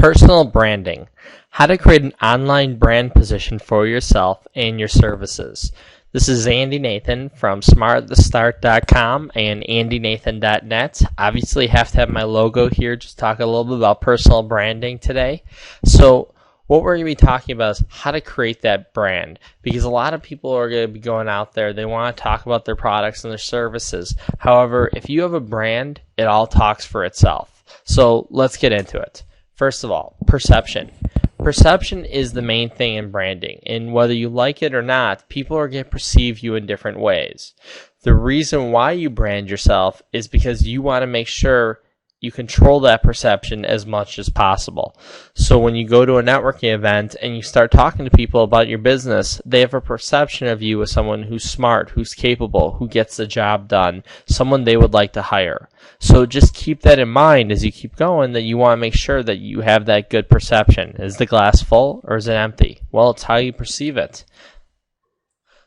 Personal branding. How to create an online brand position for yourself and your services. This is Andy Nathan from smartatthestart.com and andynathan.net. Obviously, have to have my logo here. Just talk a little bit about personal branding today. So what we're going to be talking about is how to create that brand, because a lot of people are going to be going out there. They want to talk about their products and their services. However, if you have a brand, it all talks for itself. So let's get into it. First of all, perception. Perception is the main thing in branding, and whether you like it or not, people are going to perceive you in different ways. The reason why you brand yourself is because you want to make sure you control that perception as much as possible. So when you go to a networking event and you start talking to people about your business, they have a perception of you as someone who's smart, who's capable, who gets the job done, someone they would like to hire. So just keep that in mind as you keep going, that you want to make sure that you have that good perception. Is the glass full or is it empty? Well, it's how you perceive it.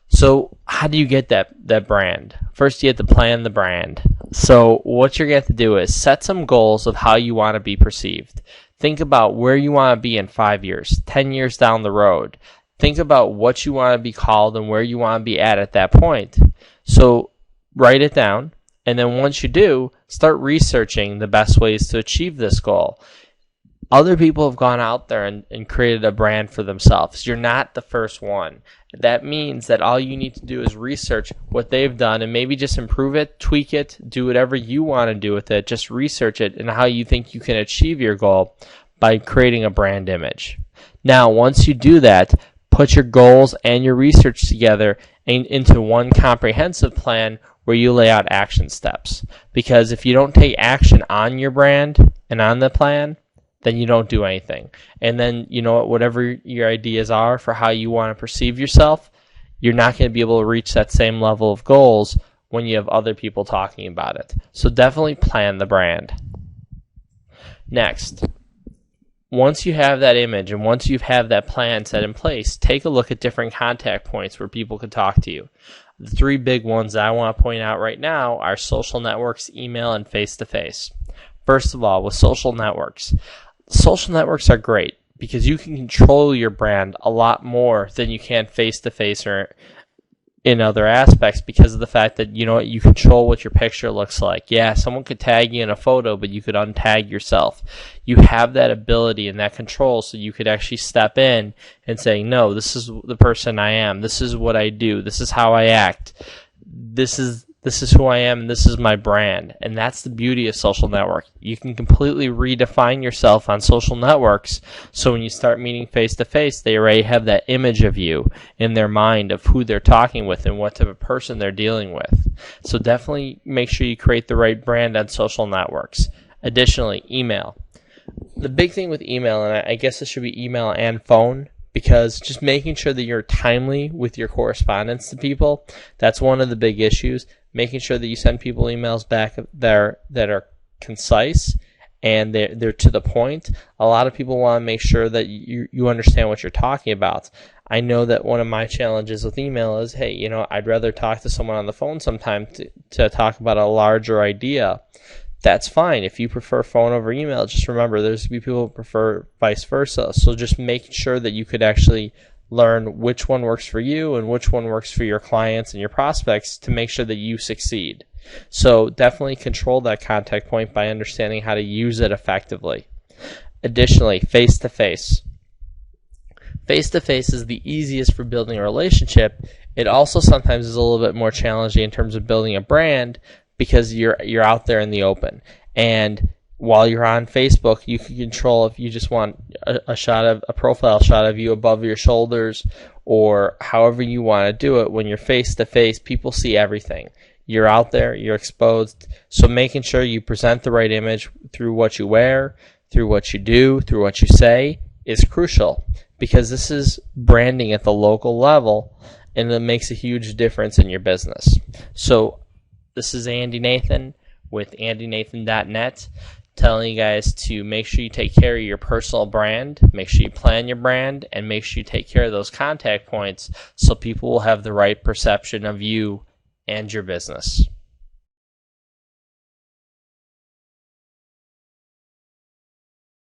So how do you get that brand? First, you have to plan the brand. So what you're going to have to do is set some goals of how you want to be perceived. Think about where you want to be in 5 years, 10 years down the road. Think about what you want to be called and where you want to be at that point. So write it down, and then once you do, start researching the best ways to achieve this goal. Other people have gone out there and created a brand for themselves. You're not the first one. That means that all you need to do is research what they've done and maybe just improve it, tweak it, do whatever you want to do with it. Just research it and how you think you can achieve your goal by creating a brand image. Now, once you do that, put your goals and your research together into one comprehensive plan where you lay out action steps. Because if you don't take action on your brand and on the plan, then you don't do anything. And then, you know what, whatever your ideas are for how you want to perceive yourself, you're not going to be able to reach that same level of goals when you have other people talking about it. So definitely plan the brand. Next, once you have that image and once you have that plan set in place, take a look at different contact points where people can talk to you. The three big ones that I want to point out right now are social networks, email, and face-to-face. First of all, with social networks are great because you can control your brand a lot more than you can face-to-face or in other aspects, because of the fact that, you know, you control what your picture looks like. Yeah, someone could tag you in a photo, but you could untag yourself. You have that ability and that control, so you could actually step in and say, no, this is the person I am. This is what I do. This is how I act. This is who I am, and this is my brand. And that's the beauty of social network. You can completely redefine yourself on social networks, so when you start meeting face-to-face, they already have that image of you in their mind of who they're talking with and what type of person they're dealing with. So definitely make sure you create the right brand on social networks. Additionally, email. The big thing with email, and I guess it should be email and phone, because just making sure that you're timely with your correspondence to people, that's one of the big issues. Making sure that you send people emails back that are concise and they're to the point. A lot of people want to make sure that you understand what you're talking about. I know that one of my challenges with email is, hey, you know, I'd rather talk to someone on the phone sometime to talk about a larger idea. That's fine. If you prefer phone over email, just remember there's going to be people who prefer vice versa. So just make sure that you could actually learn which one works for you and which one works for your clients and your prospects to make sure that you succeed. So definitely control that contact point by understanding how to use it effectively. Additionally, face-to-face. Face-to-face is the easiest for building a relationship. It also sometimes is a little bit more challenging in terms of building a brand, because you're out there in the open. And while you're on Facebook, you can control if you just want a profile shot of you above your shoulders, or however you want to do it. When you're face to face, people see everything. You're out there, you're exposed. So making sure you present the right image through what you wear, through what you do, through what you say is crucial, because this is branding at the local level, and it makes a huge difference in your business. So this is Andy Nathan with andynathan.net, telling you guys to make sure you take care of your personal brand, make sure you plan your brand, and make sure you take care of those contact points so people will have the right perception of you and your business.